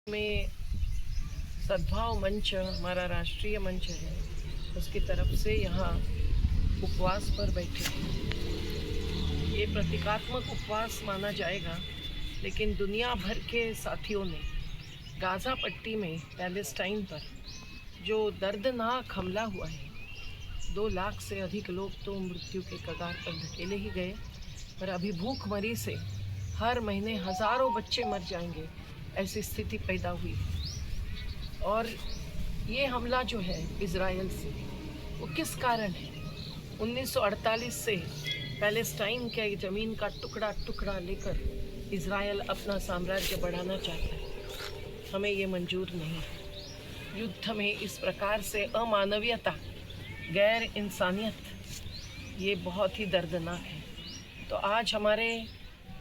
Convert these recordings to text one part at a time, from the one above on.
में सद्भाव मंच हमारा राष्ट्रीय मंच है, उसकी तरफ से यहाँ उपवास पर बैठे हैं। ये प्रतीकात्मक उपवास माना जाएगा, लेकिन दुनिया भर के साथियों ने गाज़ा पट्टी में पैलेस्टाइन पर जो दर्दनाक हमला हुआ है, 2 लाख से अधिक लोग तो मृत्यु के कगार पर धकेले ही गए, पर अभी भूखमरी से हर महीने हज़ारों बच्चे मर जाएंगे, ऐसी स्थिति पैदा हुई। और ये हमला जो है इज़राइल से, वो किस कारण है? 1948 से पैलेस्टाइन के ज़मीन का टुकड़ा टुकड़ा लेकर इज़राइल अपना साम्राज्य बढ़ाना चाहता है। हमें ये मंजूर नहीं है। युद्ध में इस प्रकार से अमानवीयता, गैर इंसानियत, ये बहुत ही दर्दनाक है। तो आज हमारे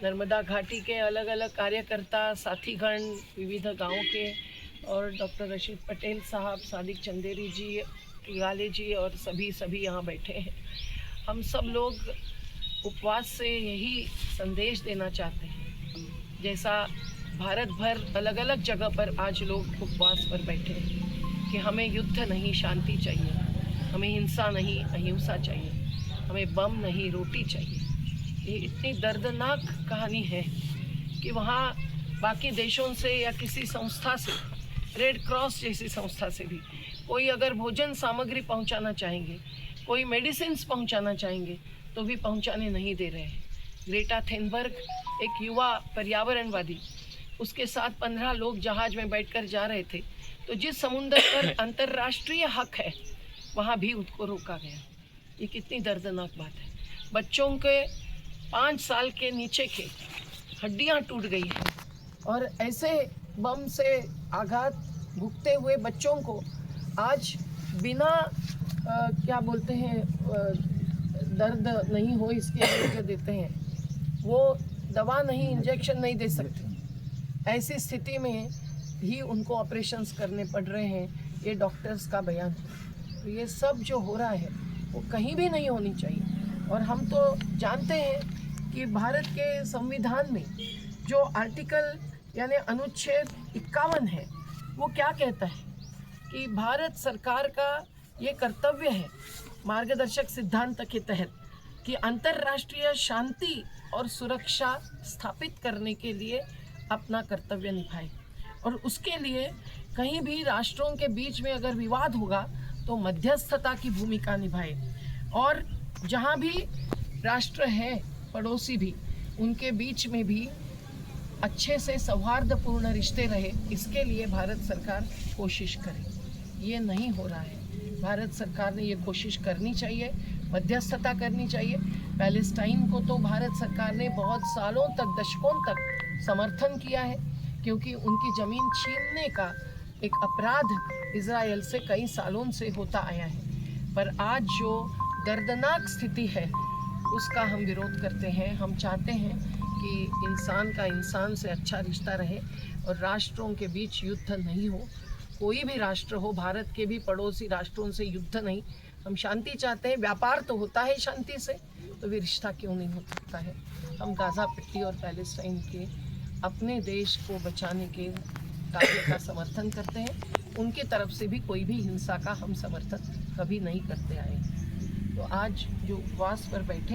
नर्मदा घाटी के अलग अलग कार्यकर्ता साथीगण, विविध गांवों के, और डॉक्टर रशीद पटेल साहब, सादिक चंदेरी जी, किगाले जी और सभी यहाँ बैठे हैं। हम सब लोग उपवास से यही संदेश देना चाहते हैं, जैसा भारत भर अलग अलग जगह पर आज लोग उपवास पर बैठे हैं, कि हमें युद्ध नहीं, शांति चाहिए, हमें हिंसा नहीं, अहिंसा चाहिए, हमें बम नहीं, रोटी चाहिए। ये इतनी दर्दनाक कहानी है कि वहाँ बाकी देशों से या किसी संस्था से, रेड क्रॉस जैसी संस्था से भी कोई अगर भोजन सामग्री पहुँचाना चाहेंगे, कोई मेडिसिन्स पहुँचाना चाहेंगे, तो भी पहुँचाने नहीं दे रहे हैं। ग्रेटा थेनबर्ग, एक युवा पर्यावरणवादी, उसके साथ 15 लोग जहाज में बैठकर जा रहे थे, तो जिस समुद्र पर अंतर्राष्ट्रीय हक है, वहाँ भी उसको रोका गया। ये कितनी दर्दनाक बात है। बच्चों के 5 साल के नीचे के हड्डियाँ टूट गई हैं, और ऐसे बम से आघात भुगते हुए बच्चों को आज बिना क्या बोलते हैं, दर्द नहीं हो इसके लिए जो देते हैं, वो दवा नहीं, इंजेक्शन नहीं दे सकते। ऐसी स्थिति में भी उनको ऑपरेशंस करने पड़ रहे हैं, ये डॉक्टर्स का बयान है। तो ये सब जो हो रहा है वो कहीं भी नहीं होनी चाहिए। और हम तो जानते हैं कि भारत के संविधान में जो आर्टिकल यानी अनुच्छेद 51 है, वो क्या कहता है कि भारत सरकार का ये कर्तव्य है, मार्गदर्शक सिद्धांत के तहत, कि अंतर्राष्ट्रीय शांति और सुरक्षा स्थापित करने के लिए अपना कर्तव्य निभाए, और उसके लिए कहीं भी राष्ट्रों के बीच में अगर विवाद होगा तो मध्यस्थता की भूमिका निभाए, और जहाँ भी राष्ट्र हैं पड़ोसी भी, उनके बीच में भी अच्छे से सौहार्दपूर्ण रिश्ते रहे, इसके लिए भारत सरकार कोशिश करे। ये नहीं हो रहा है। भारत सरकार ने ये कोशिश करनी चाहिए, मध्यस्थता करनी चाहिए। पैलेस्टाइन को तो भारत सरकार ने बहुत सालों तक, दशकों तक समर्थन किया है, क्योंकि उनकी ज़मीन छीनने का एक अपराध इज़राइल से कई सालों से होता आया है। पर आज जो दर्दनाक स्थिति है, उसका हम विरोध करते हैं। हम चाहते हैं कि इंसान का इंसान से अच्छा रिश्ता रहे, और राष्ट्रों के बीच युद्ध नहीं हो। कोई भी राष्ट्र हो, भारत के भी पड़ोसी राष्ट्रों से युद्ध नहीं। हम शांति चाहते हैं। व्यापार तो होता है शांति से, तो भी रिश्ता क्यों नहीं हो सकता है? हम गाज़ा पट्टी और पैलेस्टाइन के अपने देश को बचाने के कार्य का समर्थन करते हैं। उनकी तरफ से भी कोई भी हिंसा का हम समर्थन कभी नहीं करते आए। तो आज जो उपवास पर बैठे